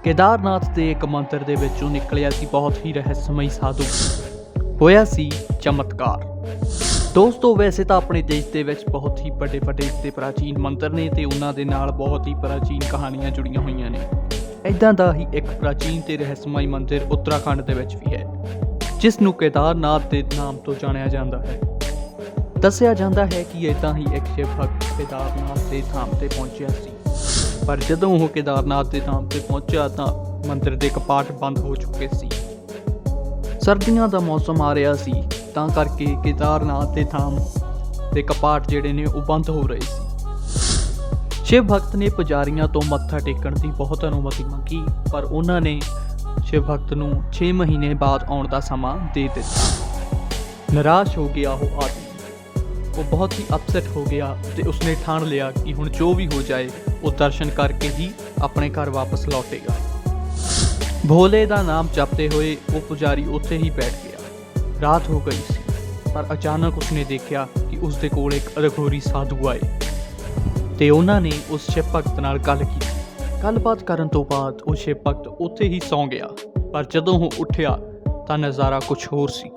केदारनाथ के एक मंदिर दे विचों निकलिया सी बहुत ही रहस्यमयी साधु। होया सी चमत्कार। दोस्तों वैसे तो अपने देश के विच बहुत ही बड़े बड़े ते प्राचीन मंदिर ने ते उन्हां दे नाल बहुत ही प्राचीन कहानियां जुड़ियां हुईयां ने। इदां दा ही एक प्राचीन ते रहस्यमयी मंदिर उत्तराखंड दे विच भी है, जिस नूं केदारनाथ के नाम तो जानिया जाता है। दस्सिया जाता है कि इदां ही एक शिव भक्त केदारनाथ के धाम ते पहुंचिया सी, पर जदों वो केदारनाथ के धाम ते पहुंचा तो मंदिर के कपाट बंद हो चुके सी। सर्दियों का मौसम आ रहा सी, तां करके केदारनाथ के धाम के कपाट जिहड़े ने वो बंद हो रहे सी। शिव भक्त ने पुजारियों तो मत्था टेकण की बहुत अनुमति मंगी, पर उन्होंने शिव भक्त नूं 6 महीने बाद आउण दा समा दे दिता। निराश हो गया वो आदमी, वो बहुत ही अपसेट हो गया तो उसने ठान लिया कि हुण जो भी हो जाए वो दर्शन करके ही अपने घर वापस लौटेगा। भोले का नाम जपते हुए वो पुजारी उत्थे ही बैठ गया। रात हो गई सी, पर अचानक उसने देखा कि उसके कोल एक अघोरी साधु आए ते उन्होंने उस शिव भक्त नाल गल की। गलबात करन तो बाद वो शिव भक्त उत्थे ही सौ गया, पर जदों वो उठिया तो नज़ारा कुछ होर सी।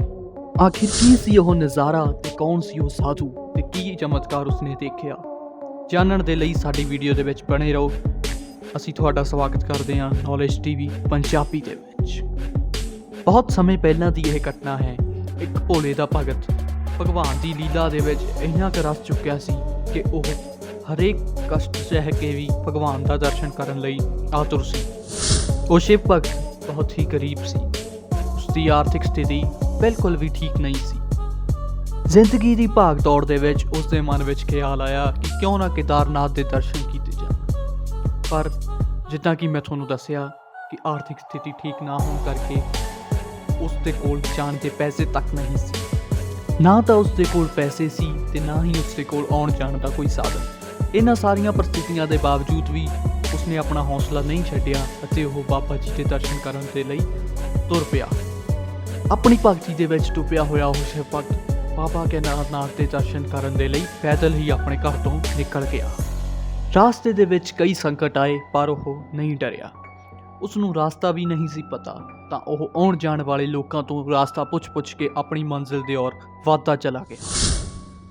आखिर की सी वो नज़ारा ते कौन सी वो साधु ते की चमत्कार उसने देखिया, जानण दे लई साडी वीडियो दे विच बने रहो। असीं तुहाडा स्वागत करते हैं नॉलेज टीवी पंजाबी दे विच। बहुत समय पहलां दी यह घटना है। एक भोले दा भगत भगवान की लीला दे विच इन्ना क रस चुक्या सी कि वह हरेक कष्ट सह के भी भगवान का दर्शन करन लई आतुर सी। वो शिव भक्त बहुत ही गरीब सी, उसकी आर्थिक स्थिति बिल्कुल भी ठीक नहीं सी। जिंदगी की भाग दौड़ दे विच उसके मन में ख्याल आया कि क्यों ना केदारनाथ के दर्शन किए जाए, पर जिदा कि मैं थोनों दसिया कि आर्थिक स्थिति ठीक ना होने करके उसके कोल जाण के पैसे तक नहीं सी। ना तो उसके कोल पैसे सी ते ना ही उसके कोल आउण जाण का कोई साधन। इन्हां सारियां परिस्थितियों के बावजूद भी उसने अपना हौसला नहीं छड्डिया अते वो बाबा जी के दर्शन करन दे लई तुर पिया। अपनी भगती दे विच डुबिया होया वो शिव भक्त बाबा केदारनाथ के दर्शन करन दे लई पैदल ही अपने घर तो निकल गया। रास्ते दे विच कई संकट आए, पर वह नहीं डरिया। उसनूं रास्ता भी नहीं सी पता, तां ओह आउण जाण वाले लोकां तो रास्ता पुछ के अपनी मंजिल दे ओर वाधदा चला गया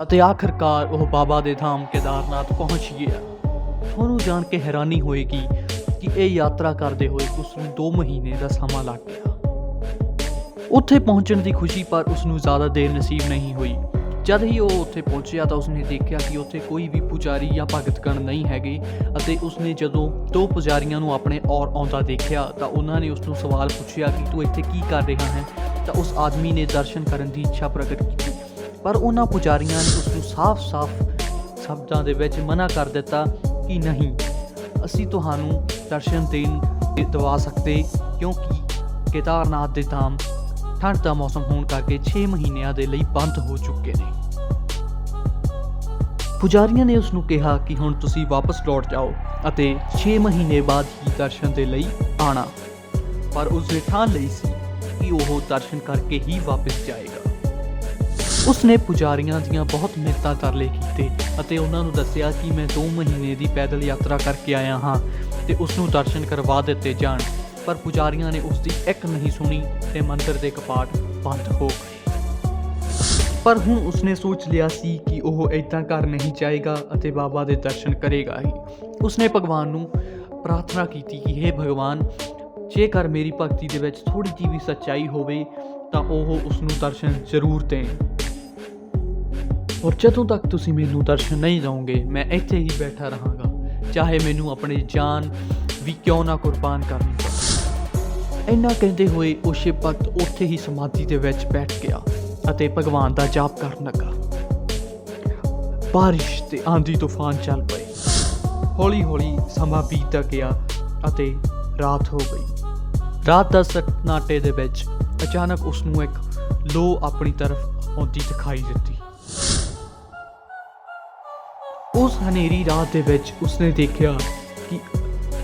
अते आखिरकार वह बाबा दे धाम केदारनाथ पहुंच गया। तुहानूं जाण के हैरानी होएगी कि यह यात्रा करते हुए उसनूं 2 महीने का समा लग गया। उत्थे पहुंचण की खुशी पर उसनूं ज़्यादा देर नसीब नहीं हुई। जद ही वो उत्थे पहुंचा तो उसने देखा कि उत्थे कोई भी पुजारी या भगतगण नहीं हैगे अते उसने जदों 2 पुजारियों नूं अपने और आउंदा देखा तो उन्होंने उसनूं सवाल पूछा कि तू इत्थे की कर रहा है। तो उस आदमी ने दर्शन करने की इच्छा प्रकट की, पर उन्हां पुजारियों ने उसनूं साफ साफ शब्दां दे विच मना कर दिता कि नहीं, असीं तुहानूं दर्शन दिवा सकते, क्योंकि केदारनाथ दे धाम ठंड का मौसम होने करके 6 महीनों के लिए बंद हो चुके हैं। पुजारियों ने उसनूं कहा कि हुण तुसीं वापस लौट जाओ अते 6 महीने बाद ही दर्शन के लिए आना, पर उसने ठान लई सी कि वह दर्शन करके ही वापस जाएगा। उसने पुजारियों दीयां बहुत मिन्नतां तरले कीते अते उन्हां नूं दस्सिया कि मैं 2 महीने की पैदल यात्रा करके आया हाँ ते उसनूं दर्शन करवा दिते जाण, पर पुजारियों ने उसकी एक नहीं सुनी ते मंदिर के कपाट बंद हो गए। पर हुण उसने सोच लिया सी कि वह इदां घर नहीं जाएगा अते बाबा के दर्शन करेगा ही। उसने भगवान नूं प्रार्थना की कि हे भगवान, जेकर मेरी भगती दे विच थोड़ी जी भी सच्चाई होवे तां ओह उसनूं दर्शन जरूर दें, और जदों तक तुसीं मैनूं दर्शन नहीं दोगे मैं इत्थे ही बैठा रहांगा, चाहे मैनूं अपनी जान भी क्यों ना कुर्बान करनी पवे। इन्ना कहते हुए वो शिव भक्त उत्थे ही समाधि दे विच बैठ गया अते भगवान का जाप करन लगा। बारिश ते आंधी तूफान चल पे। हौली हौली समा बीतदा गया अते रात हो गई। रात का सन्नाटे दे विच अचानक उसनूं एक लो अपनी तरफ आउंदी दिखाई दिती। उस हनेरी रात दे विच उसने देखा कि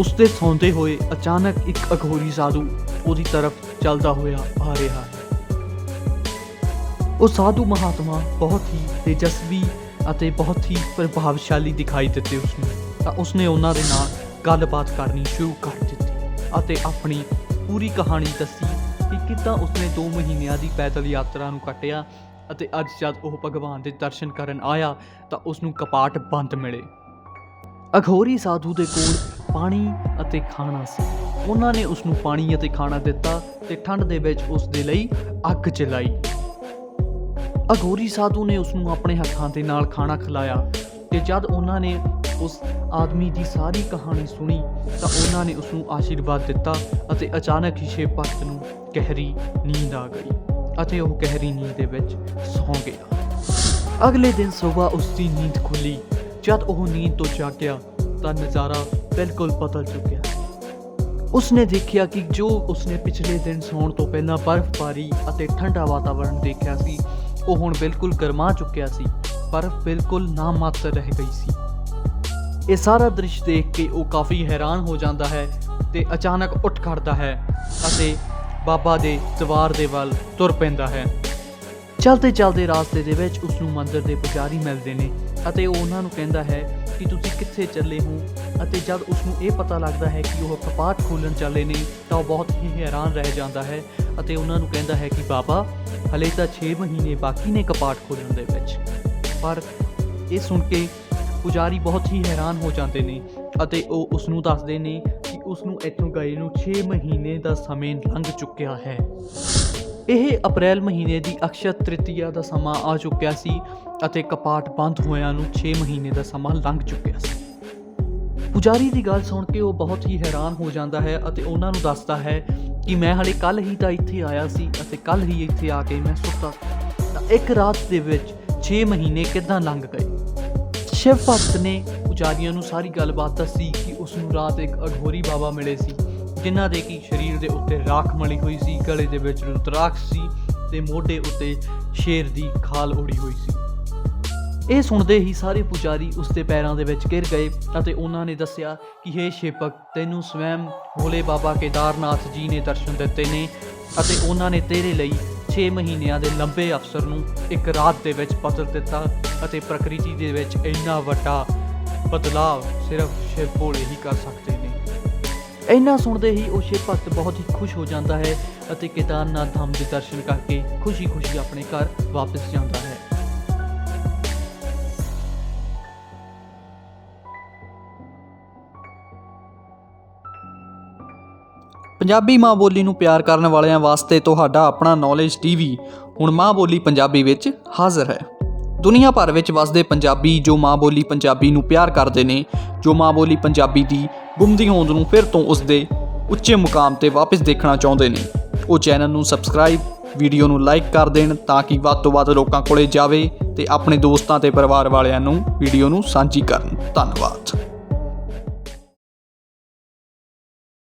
उसके सौंदे हुए अचानक एक अघोरी साधु उसकी तरफ चलता हुआ आ रहा है। ਉਹ ਸਾਧੂ ਮਹਾਤਮਾ ਬਹੁਤ ਹੀ ਤੇਜਸਵੀ ਅਤੇ ਬਹੁਤ ਹੀ ਪ੍ਰਭਾਵਸ਼ਾਲੀ ਦਿਖਾਈ ਦਿੱਤੇ ਉਸਨੂੰ। ਤਾਂ ਉਸਨੇ ਉਹਨਾਂ ਦੇ ਨਾਲ ਗੱਲਬਾਤ ਕਰਨੀ ਸ਼ੁਰੂ ਕਰ ਦਿੱਤੀ ਅਤੇ ਆਪਣੀ ਪੂਰੀ ਕਹਾਣੀ ਦੱਸੀ ਕਿ ਕਿੱਦਾਂ ਉਸਨੇ 2 ਮਹੀਨਿਆਂ ਦੀ ਪੈਦਲ ਯਾਤਰਾ ਨੂੰ ਕੱਟਿਆ ਅਤੇ ਅੱਜ ਜਦ ਉਹ ਭਗਵਾਨ ਦੇ ਦਰਸ਼ਨ ਕਰਨ ਆਇਆ ਤਾਂ ਉਸਨੂੰ ਕਪਾਟ ਬੰਦ ਮਿਲੇ। ਅਘੋਰੀ ਸਾਧੂ ਦੇ ਕੋਲ ਪਾਣੀ ਅਤੇ ਖਾਣਾ ਸੀ। ਉਹਨਾਂ ਨੇ ਉਸਨੂੰ ਪਾਣੀ ਅਤੇ ਖਾਣਾ ਦਿੱਤਾ ਤੇ ਠੰਡ ਦੇ ਵਿੱਚ ਉਸ ਦੇ ਲਈ ਅੱਗ ਜਲਾਈ। ਅਘੋਰੀ ਸਾਧੂ ਨੇ ਉਸਨੂੰ ਆਪਣੇ ਹੱਥਾਂ ਦੇ ਨਾਲ ਖਾਣਾ ਖਿਲਾਇਆ ਤੇ ਜਦ ਉਹਨਾਂ ਨੇ ਉਸ ਆਦਮੀ ਦੀ ਸਾਰੀ ਕਹਾਣੀ ਸੁਣੀ ਤਾਂ ਉਹਨਾਂ ਨੇ ਉਸਨੂੰ ਆਸ਼ੀਰਵਾਦ ਦਿੱਤਾ ਅਤੇ ਅਚਾਨਕ ਹੀ ਸ਼ਿਵ ਭਗਤ ਨੂੰ ਗਹਿਰੀ ਨੀਂਦ ਆ ਗਈ ਅਤੇ ਉਹ ਗਹਿਰੀ ਨੀਂਦ ਦੇ ਵਿੱਚ ਸੌਂ ਗਿਆ। ਅਗਲੇ ਦਿਨ ਸੁਬਾਹ ਉਸ ਦੀ ਨੀਂਦ ਖੁੱਲੀ। ਜਦ ਉਹ ਨੀਂਦ ਤੋਂ ਜਾਗਿਆ ਤਾਂ ਨਜ਼ਾਰਾ ਬਿਲਕੁਲ ਬਦਲ ਚੁੱਕਿਆ। ਉਸਨੇ ਦੇਖਿਆ ਕਿ ਜੋ ਉਸਨੇ ਪਿਛਲੇ ਦਿਨ ਸੌਣ ਤੋਂ ਪਹਿਲਾਂ ਬਰਫ਼ਬਾਰੀ ਅਤੇ ਠੰਡਾ ਵਾਤਾਵਰਣ ਦੇਖਿਆ ਸੀ ਉਹ ਹੁਣ ਬਿਲਕੁਲ ਗਰਮਾ ਚੁੱਕਿਆ ਸੀ। ਬਰਫ਼ ਬਿਲਕੁਲ ਨਾਮਾਤਰ ਰਹਿ ਗਈ ਸੀ। ਇਹ ਸਾਰਾ ਦ੍ਰਿਸ਼ ਦੇਖ ਕੇ ਉਹ ਕਾਫੀ ਹੈਰਾਨ ਹੋ ਜਾਂਦਾ ਹੈ ਤੇ ਅਚਾਨਕ ਉੱਠ ਖੜਦਾ ਹੈ ਅਤੇ ਬਾਬਾ ਦੇ ਦਰਬਾਰ ਦੇ ਵੱਲ ਤੁਰ ਪੈਂਦਾ ਹੈ। ਚਲਦੇ ਚਲਦੇ ਰਾਸਤੇ ਦੇ ਵਿੱਚ ਉਸਨੂੰ ਮੰਦਿਰ ਦੇ ਪੁਜਾਰੀ ਮਿਲਦੇ ਨੇ ਅਤੇ ਉਹ ਉਹਨਾਂ ਨੂੰ ਕਹਿੰਦਾ ਹੈ ਕਿ ਤੁਸੀਂ ਕਿੱਥੇ ਚੱਲੇ ਹੋ। ਅਤੇ ਜਦ ਉਸਨੂੰ ਇਹ ਪਤਾ ਲੱਗਦਾ ਹੈ ਕਿ ਉਹ ਕਪਾਟ ਖੋਲ੍ਹਣ ਚੱਲੇ ਨੇ ਤਾਂ ਉਹ ਬਹੁਤ ਹੀ ਹੈਰਾਨ ਰਹਿ ਜਾਂਦਾ ਹੈ ਅਤੇ ਉਹਨਾਂ ਨੂੰ ਕਹਿੰਦਾ ਹੈ ਕਿ ਬਾਬਾ ਹਲੇ ਤਾਂ 6 ਮਹੀਨੇ ਬਾਕੀ ਨੇ ਕਪਾਟ ਖੋਲ੍ਹਣ ਦੇ ਵਿੱਚ। ਪਰ ਇਹ ਸੁਣ ਕੇ ਪੁਜਾਰੀ ਬਹੁਤ ਹੀ ਹੈਰਾਨ ਹੋ ਜਾਂਦੇ ਨੇ ਅਤੇ ਉਹ ਉਸਨੂੰ ਦੱਸਦੇ ਨੇ ਕਿ ਉਸਨੂੰ ਇੱਥੋਂ ਗਏ ਨੂੰ 6 ਮਹੀਨੇ ਦਾ ਸਮੇਂ ਲੰਘ ਚੁੱਕਿਆ ਹੈ। ਇਹ ਅਪ੍ਰੈਲ ਮਹੀਨੇ ਦੀ ਅਕਸ਼ਯ ਤ੍ਰਿਤੀਆ ਦਾ ਸਮਾਂ ਆ ਚੁੱਕਿਆ ਸੀ ਅਤੇ ਕਪਾਟ ਬੰਦ ਹੋਇਆਂ ਨੂੰ 6 ਮਹੀਨੇ ਦਾ ਸਮਾਂ ਲੰਘ ਚੁੱਕਿਆ ਸੀ। ਪੁਜਾਰੀ ਦੀ ਗੱਲ ਸੁਣ ਕੇ ਉਹ ਬਹੁਤ ਹੀ ਹੈਰਾਨ ਹੋ ਜਾਂਦਾ ਹੈ ਅਤੇ ਉਹਨਾਂ ਨੂੰ ਦੱਸਦਾ ਹੈ ਕਿ ਮੈਂ ਹਾਲੇ ਕੱਲ੍ਹ ਹੀ ਤਾਂ ਇੱਥੇ ਆਇਆ ਸੀ ਅਤੇ ਕੱਲ੍ਹ ਹੀ ਇੱਥੇ ਆ ਕੇ ਮੈਂ ਸੁੱਤਾ ਤਾਂ ਇੱਕ ਰਾਤ ਦੇ ਵਿੱਚ 6 ਮਹੀਨੇ ਕਿੱਦਾਂ ਲੰਘ ਗਏ। ਸ਼ਿਵ ਭਗਤ ਨੇ ਪੁਜਾਰੀਆਂ ਨੂੰ ਸਾਰੀ ਗੱਲਬਾਤ ਦੱਸੀ ਕਿ ਉਸਨੂੰ ਰਾਤ ਇੱਕ ਅਘੋਰੀ ਬਾਬਾ ਮਿਲੇ ਸੀ ਜਿਨ੍ਹਾਂ ਦੇ ਕਿ ਸਰੀਰ ਦੇ ਉੱਤੇ ਰਾਖ ਮਲੀ ਹੋਈ ਸੀ, ਗਲੇ ਦੇ ਵਿੱਚ ਰੁਦਰਾਕਸ਼ ਸੀ ਤੇ ਮੋਢੇ ਉੱਤੇ ਸ਼ੇਰ ਦੀ ਖਾਲ ਉੜੀ ਹੋਈ ਸੀ। ਇਹ ਸੁਣਦੇ ਹੀ ਸਾਰੇ ਪੁਜਾਰੀ ਉਸ ਦੇ ਪੈਰਾਂ ਦੇ ਵਿੱਚ ਗਿਰ ਗਏ ਅਤੇ ਉਹਨਾਂ ਨੇ ਦੱਸਿਆ ਕਿ ਹੇ ਸ਼ਿਵ ਭਗਤ, ਤੈਨੂੰ ਸਵੈਮ ਭੋਲੇ ਬਾਬਾ ਕੇਦਾਰਨਾਥ ਜੀ ਨੇ ਦਰਸ਼ਨ ਦਿੱਤੇ ਨੇ ਅਤੇ ਉਹਨਾਂ ਨੇ ਤੇਰੇ ਲਈ 6 ਮਹੀਨਿਆਂ ਦੇ ਲੰਬੇ ਅਵਸਰ ਨੂੰ ਇੱਕ ਰਾਤ ਦੇ ਵਿੱਚ ਬਦਲ ਦਿੱਤਾ ਅਤੇ ਪ੍ਰਕਿਰਤੀ ਦੇ ਵਿੱਚ ਇੰਨਾ ਵੱਡਾ ਬਦਲਾਵ ਸਿਰਫ ਸ਼ਿਵ ਭੋਲੇ ਹੀ ਕਰ ਸਕਦੇ ਨੇ। ਇੰਨਾ ਸੁਣਦੇ ਹੀ ਉਹ ਸ਼ਿਵ ਭਗਤ ਬਹੁਤ ਹੀ ਖੁਸ਼ ਹੋ ਜਾਂਦਾ ਹੈ ਅਤੇ ਕੇਦਾਰਨਾਥ ਧਾਮ ਦੇ ਦਰਸ਼ਨ ਕਰਕੇ ਖੁਸ਼ੀ-ਖੁਸ਼ੀ ਆਪਣੇ ਘਰ ਵਾਪਸ ਜਾਂਦਾ ਹੈ। ਪੰਜਾਬੀ ਮਾਂ ਬੋਲੀ ਨੂੰ ਪਿਆਰ ਕਰਨ ਵਾਲਿਆਂ ਵਾਸਤੇ ਤੁਹਾਡਾ ਆਪਣਾ ਨੌਲੇਜ ਟੀਵੀ ਹੁਣ ਮਾਂ ਬੋਲੀ ਪੰਜਾਬੀ ਵਿੱਚ ਹਾਜ਼ਰ ਹੈ। ਦੁਨੀਆ ਭਰ ਵਿੱਚ ਵਸਦੇ ਪੰਜਾਬੀ ਜੋ ਮਾਂ ਬੋਲੀ ਪੰਜਾਬੀ ਨੂੰ ਪਿਆਰ ਕਰਦੇ ਨੇ, ਜੋ ਮਾਂ ਬੋਲੀ ਪੰਜਾਬੀ ਦੀ ਗੁੰਮਦੀ ਹੋਂਦ ਨੂੰ ਫਿਰ ਤੋਂ ਉਸਦੇ ਉੱਚੇ ਮੁਕਾਮ ਤੇ ਵਾਪਸ ਦੇਖਣਾ ਚਾਹੁੰਦੇ ਨੇ, ਉਹ ਚੈਨਲ ਨੂੰ ਸਬਸਕ੍ਰਾਈਬ, ਵੀਡੀਓ ਨੂੰ ਲਾਈਕ ਕਰ ਦੇਣ ਤਾਂ ਕਿ ਵੱਧ ਤੋਂ ਵੱਧ ਲੋਕਾਂ ਕੋਲੇ ਜਾਵੇ ਤੇ ਆਪਣੇ ਦੋਸਤਾਂ ਤੇ ਪਰਿਵਾਰ ਵਾਲਿਆਂ ਨੂੰ ਵੀਡੀਓ ਨੂੰ ਸਾਂਝੀ ਕਰਨ। ਧੰਨਵਾਦ।